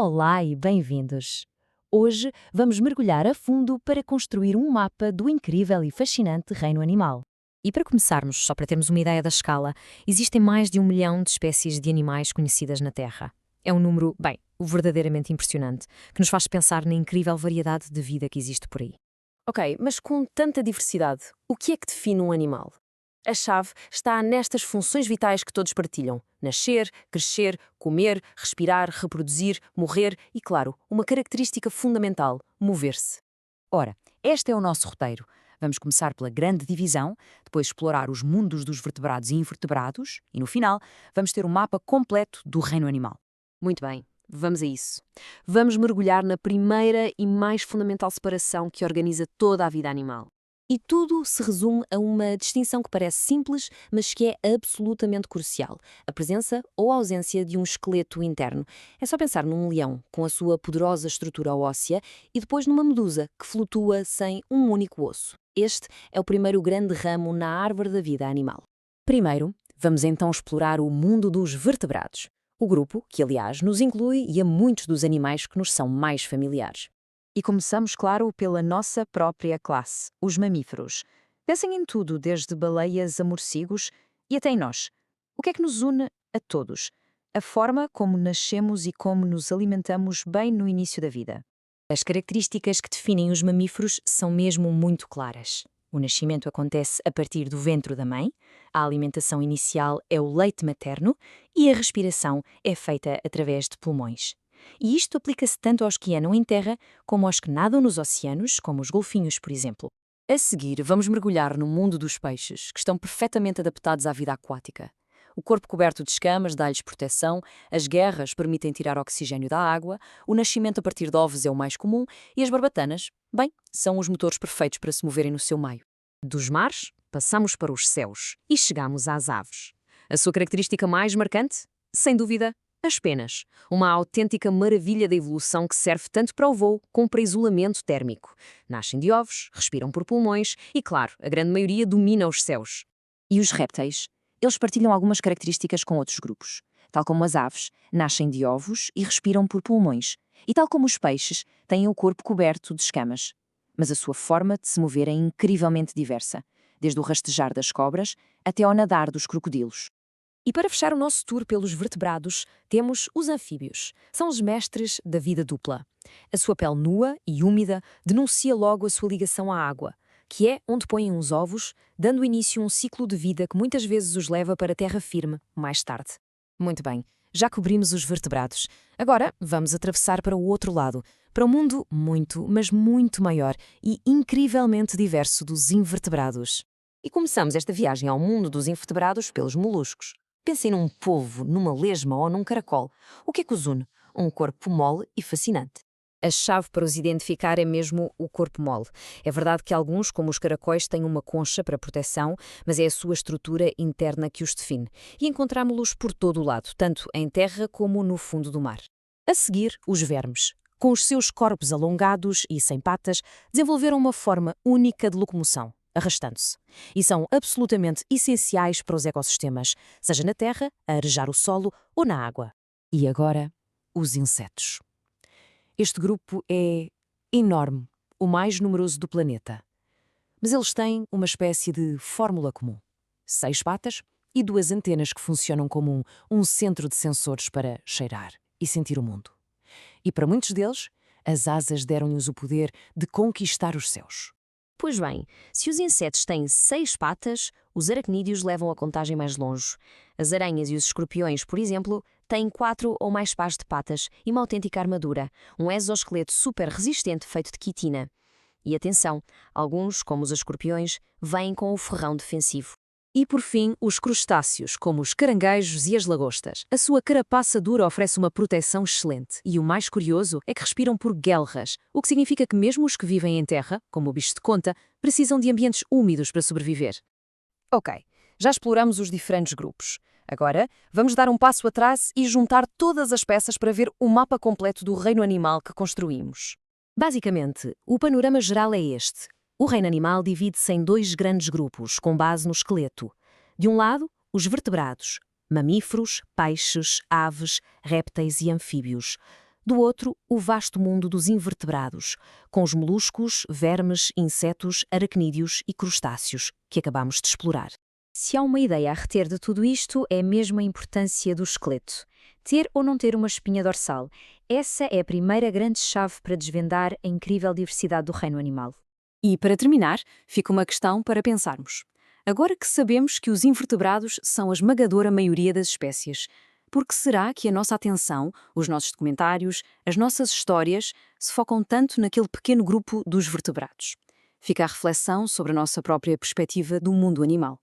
Olá e bem-vindos! Hoje vamos mergulhar a fundo para construir um mapa do incrível e fascinante reino animal. E para começarmos, só para termos uma ideia da escala, existem mais de 1 milhão de espécies de animais conhecidas na Terra. É um número, bem, verdadeiramente impressionante, que nos faz pensar na incrível variedade de vida que existe por aí. Ok, mas com tanta diversidade, o que é que define um animal? A chave está nestas funções vitais que todos partilham: nascer, crescer, comer, respirar, reproduzir, morrer e, claro, uma característica fundamental: mover-se. Ora, este é o nosso roteiro. Vamos começar pela grande divisão, depois explorar os mundos dos vertebrados e invertebrados e, no final, vamos ter um mapa completo do reino animal. Muito bem, vamos a isso. Vamos mergulhar na primeira e mais fundamental separação que organiza toda a vida animal. E tudo se resume a uma distinção que parece simples, mas que é absolutamente crucial: a presença ou ausência de um esqueleto interno. É só pensar num leão, com a sua poderosa estrutura óssea, e depois numa medusa, que flutua sem um único osso. Este é o primeiro grande ramo na árvore da vida animal. Primeiro, vamos então explorar o mundo dos vertebrados. O grupo, que aliás nos inclui e a muitos dos animais que nos são mais familiares. E começamos, claro, pela nossa própria classe, os mamíferos. Pensem em tudo, desde baleias a morcegos e até em nós. O que é que nos une a todos? A forma como nascemos e como nos alimentamos bem no início da vida. As características que definem os mamíferos são mesmo muito claras. O nascimento acontece a partir do ventre da mãe, a alimentação inicial é o leite materno e a respiração é feita através de pulmões. E isto aplica-se tanto aos que andam em terra como aos que nadam nos oceanos, como os golfinhos, por exemplo. A seguir, vamos mergulhar no mundo dos peixes, que estão perfeitamente adaptados à vida aquática. O corpo coberto de escamas dá-lhes proteção, as guerras permitem tirar oxigênio da água, o nascimento a partir de ovos é o mais comum e as barbatanas, bem, são os motores perfeitos para se moverem no seu meio. Dos mares, passamos para os céus e chegamos às aves. A sua característica mais marcante? Sem dúvida, as penas. Uma autêntica maravilha da evolução que serve tanto para o voo como para isolamento térmico. Nascem de ovos, respiram por pulmões e, claro, a grande maioria domina os céus. E os répteis? Eles partilham algumas características com outros grupos. Tal como as aves, nascem de ovos e respiram por pulmões. E tal como os peixes, têm o corpo coberto de escamas. Mas a sua forma de se mover é incrivelmente diversa, desde o rastejar das cobras até ao nadar dos crocodilos. E para fechar o nosso tour pelos vertebrados, temos os anfíbios. São os mestres da vida dupla. A sua pele nua e úmida denuncia logo a sua ligação à água, que é onde põem os ovos, dando início a um ciclo de vida que muitas vezes os leva para a terra firme mais tarde. Muito bem, já cobrimos os vertebrados. Agora vamos atravessar para o outro lado, para o mundo muito, mas muito maior e incrivelmente diverso dos invertebrados. E começamos esta viagem ao mundo dos invertebrados pelos moluscos. Pensem num polvo, numa lesma ou num caracol. O que é que os une? Um corpo mole e fascinante. A chave para os identificar é mesmo o corpo mole. É verdade que alguns, como os caracóis, têm uma concha para proteção, mas é a sua estrutura interna que os define. E encontramos-los por todo o lado, tanto em terra como no fundo do mar. A seguir, os vermes. Com os seus corpos alongados e sem patas, desenvolveram uma forma única de locomoção, arrastando-se. E são absolutamente essenciais para os ecossistemas, seja na terra, a arejar o solo ou na água. E agora, os insetos. Este grupo é enorme, o mais numeroso do planeta. Mas eles têm uma espécie de fórmula comum. 6 patas e 2 antenas que funcionam como um centro de sensores para cheirar e sentir o mundo. E para muitos deles, as asas deram-lhes o poder de conquistar os céus. Pois bem, se os insetos têm 6 patas, os aracnídeos levam a contagem mais longe. As aranhas e os escorpiões, por exemplo, têm 4 ou mais pares de patas e uma autêntica armadura, um exoesqueleto super resistente feito de quitina. E atenção, alguns, como os escorpiões, vêm com o ferrão defensivo. E por fim, os crustáceos, como os caranguejos e as lagostas. A sua carapaça dura oferece uma proteção excelente. E o mais curioso é que respiram por guelras, o que significa que mesmo os que vivem em terra, como o bicho de conta, precisam de ambientes úmidos para sobreviver. Ok, já exploramos os diferentes grupos. Agora, vamos dar um passo atrás e juntar todas as peças para ver o mapa completo do reino animal que construímos. Basicamente, o panorama geral é este. O reino animal divide-se em 2 grandes grupos, com base no esqueleto. De um lado, os vertebrados, mamíferos, peixes, aves, répteis e anfíbios. Do outro, o vasto mundo dos invertebrados, com os moluscos, vermes, insetos, aracnídeos e crustáceos, que acabamos de explorar. Se há uma ideia a reter de tudo isto, é mesmo a importância do esqueleto. Ter ou não ter uma espinha dorsal, essa é a primeira grande chave para desvendar a incrível diversidade do reino animal. E, para terminar, fica uma questão para pensarmos. Agora que sabemos que os invertebrados são a esmagadora maioria das espécies, por que será que a nossa atenção, os nossos documentários, as nossas histórias, se focam tanto naquele pequeno grupo dos vertebrados? Fica a reflexão sobre a nossa própria perspectiva do mundo animal.